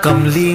کملی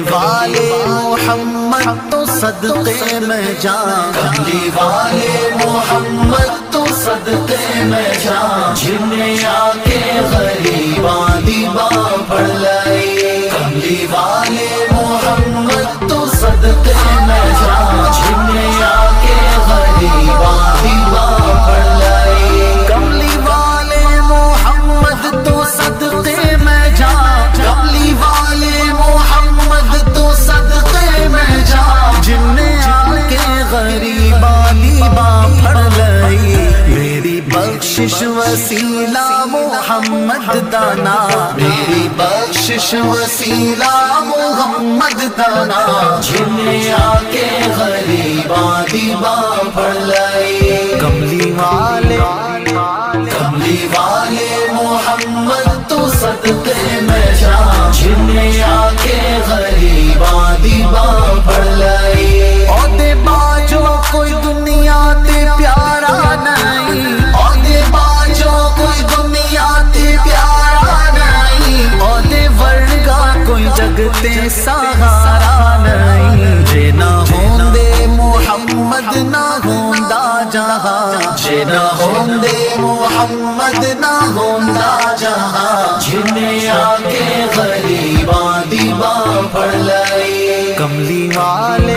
والے محمد تو صدقے میں جان، کملی والے محمد تو صدقے میں جان، جنہیں آ کے غریباں دیباں پڑھ لائے، کملی والے محمد تو صدقے میں جان، جنہیں آ کے غریباں دیباں پڑھ لائے، کملی والے محمد تو صدقے میں جان، کملی والے محمد تو صدقے میں جان، جنہیں آ کے غریباں دیباں پڑھ لائے، میری بخشش وسیلہ محمد دانا، میری بخشش وسیلہ محمد دانا، جنہیں آ کے غریباں دیباں پڑھ لائے، کملی والے محمد تو صدقے میں جان، جنہیں آ کے غریباں دیباں پڑھ لائے، عہدے باجو کوئی دنیا تے پیارا نہیں، عہدے باجو کوئی دنیا تے پیارا نہیں، عہدے ورگا کوئی جگ تے سہارا نہیں، جے نہ ہوندے محمد نہ ہوندا جہاں، جے نہ ہوندے محمد نہ ہوندا جہاں، جنہیں آ کے غریباں دیباں پڑھ لائے، کملی والے